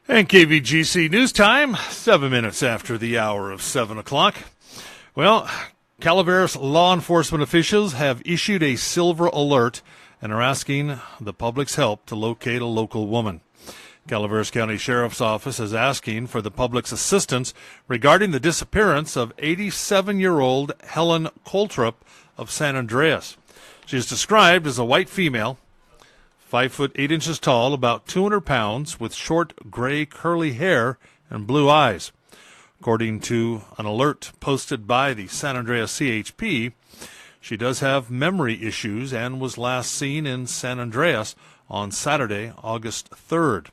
And KVGC News Time, 7 minutes after the hour of 7 o'clock. Well, Calaveras law enforcement officials have issued a silver alert and are asking the public's help to locate a local woman. Calaveras County Sheriff's Office is asking for the public's assistance regarding the disappearance of 87-year-old Helen Coltrop of San Andreas. She is described as a white female, 5 foot 8 inches tall, about 200 pounds, with short gray curly hair and blue eyes. According to an alert posted by the San Andreas CHP, she does have memory issues and was last seen in San Andreas on Saturday, August 3rd.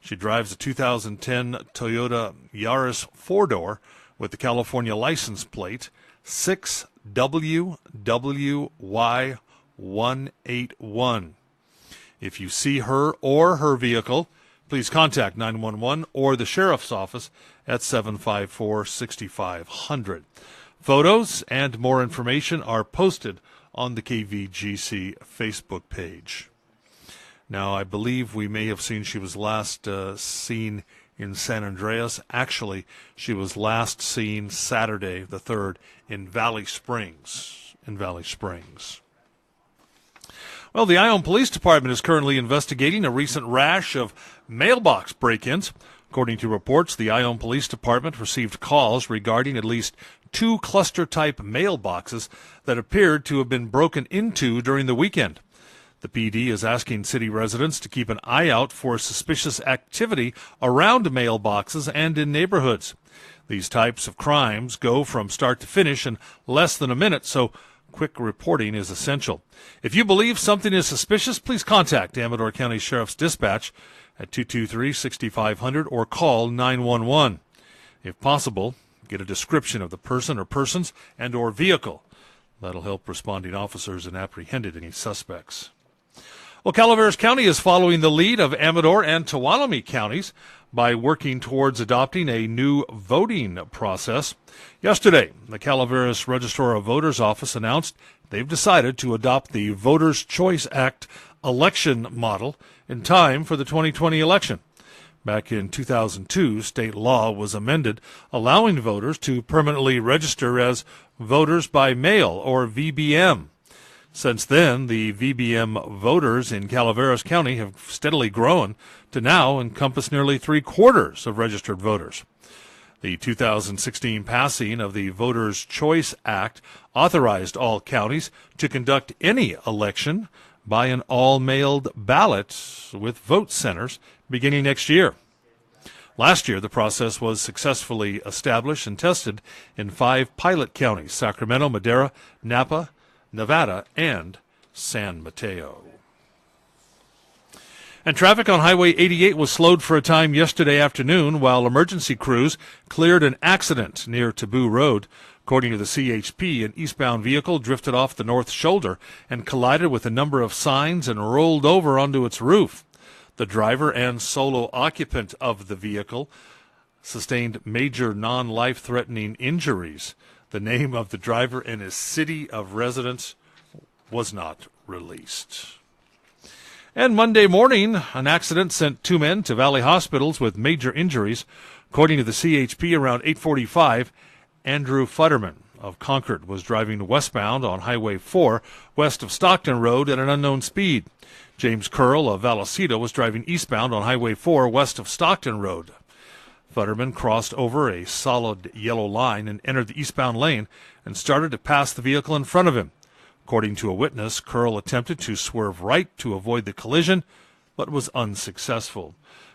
She drives a 2010 Toyota Yaris 4-door with the California license plate 6WWY181. If you see her or her vehicle, please contact 911 or the Sheriff's Office at 754-6500. Photos and more information are posted on the KVGC Facebook page. Now, I believe we may have seen she was last seen in San Andreas. Actually, she was last seen Saturday the 3rd in Valley Springs. Well, the Ione Police Department is currently investigating a recent rash of mailbox break-ins. According to reports, the Ione Police Department received calls regarding at least 2 cluster-type mailboxes that appeared to have been broken into during the weekend. The PD is asking city residents to keep an eye out for suspicious activity around mailboxes and in neighborhoods. These types of crimes go from start to finish in less than a minute, so quick reporting is essential. If you believe something is suspicious, please contact Amador County Sheriff's Dispatch at 223-6500 or call 911. If possible, get a description of the person or persons and or vehicle. That'll help responding officers in apprehending any suspects. Well, Calaveras County is following the lead of Amador and Tuolumne counties by working towards adopting a new voting process. Yesterday, the Calaveras Registrar of Voters office announced they've decided to adopt the Voters' Choice Act election model in time for the 2020 election. Back in 2002, state law was amended, allowing voters to permanently register as voters by mail, or VBM. Since then, the VBM voters in Calaveras County have steadily grown to now encompass nearly 3/4 of registered voters. The 2016 passing of the Voters' Choice Act authorized all counties to conduct any election by an all-mailed ballot with vote centers beginning next year. Last year, the process was successfully established and tested in 5 pilot counties: Sacramento, Madera, Napa, Nevada, and San Mateo. And traffic on Highway 88 was slowed for a time yesterday afternoon while emergency crews cleared an accident near Taboo Road. According to the CHP, an eastbound vehicle drifted off the north shoulder and collided with a number of signs and rolled over onto its roof. The driver and solo occupant of the vehicle sustained major non-life-threatening injuries. The name of the driver and his city of residence was not released. And Monday morning, an accident sent 2 men to Valley hospitals with major injuries. According to the CHP, around 8:45, Andrew Futterman of Concord was driving westbound on Highway 4 west of Stockton Road at an unknown speed. James Curl of Vallecito was driving eastbound on Highway 4 west of Stockton Road. Futterman crossed over a solid yellow line and entered the eastbound lane and started to pass the vehicle in front of him. According to a witness, Curl attempted to swerve right to avoid the collision, but was unsuccessful.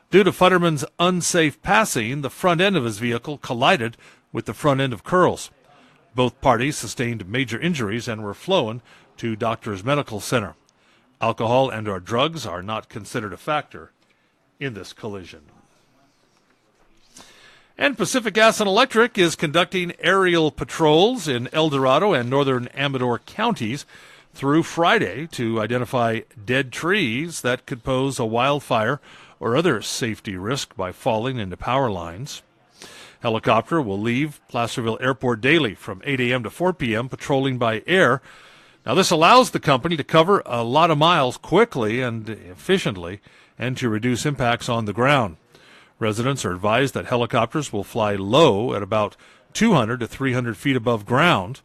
Due to Futterman's unsafe passing, the front end of his vehicle collided with the front end of Curl's. Both parties sustained major injuries and were flown to Doctors Medical Center. Alcohol and/or drugs are not considered a factor in this collision. And Pacific Gas and Electric is conducting aerial patrols in El Dorado and northern Amador counties through Friday to identify dead trees that could pose a wildfire or other safety risk by falling into power lines. Helicopter will leave Placerville Airport daily from 8 a.m. to 4 p.m. patrolling by air. Now, this allows the company to cover a lot of miles quickly and efficiently and to reduce impacts on the ground. Residents are advised that helicopters will fly low at about 200 to 300 feet above ground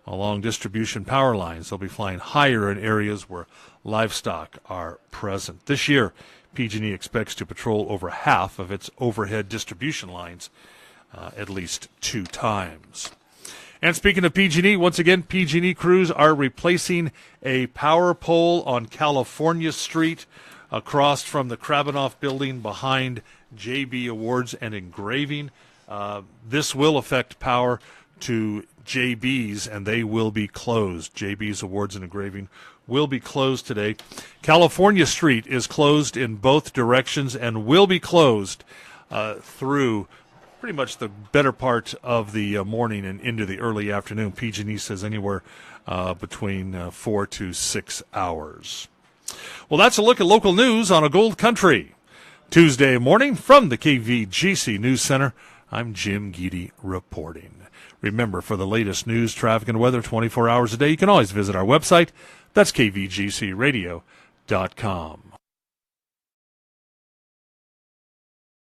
along distribution power lines. They'll be flying higher in areas where livestock are present. This year, PG&E expects to patrol over half of its overhead distribution lines at least 2 times. And speaking of PG&E, once again, PG&E crews are replacing a power pole on California Street across from the Krabanoff building behind JB Awards and Engraving. This will affect power to JB's, and they will be closed. JB's Awards and Engraving will be closed today. California Street is closed in both directions and will be closed through pretty much the better part of the morning and into the early afternoon. PG&E says anywhere between 4 to 6 hours. Well, that's a look at local news on a Gold Country Tuesday morning from the KVGC News Center. I'm Jim Geedy reporting. Remember, for the latest news, traffic, and weather 24 hours a day, you can always visit our website. That's kvgcradio.com.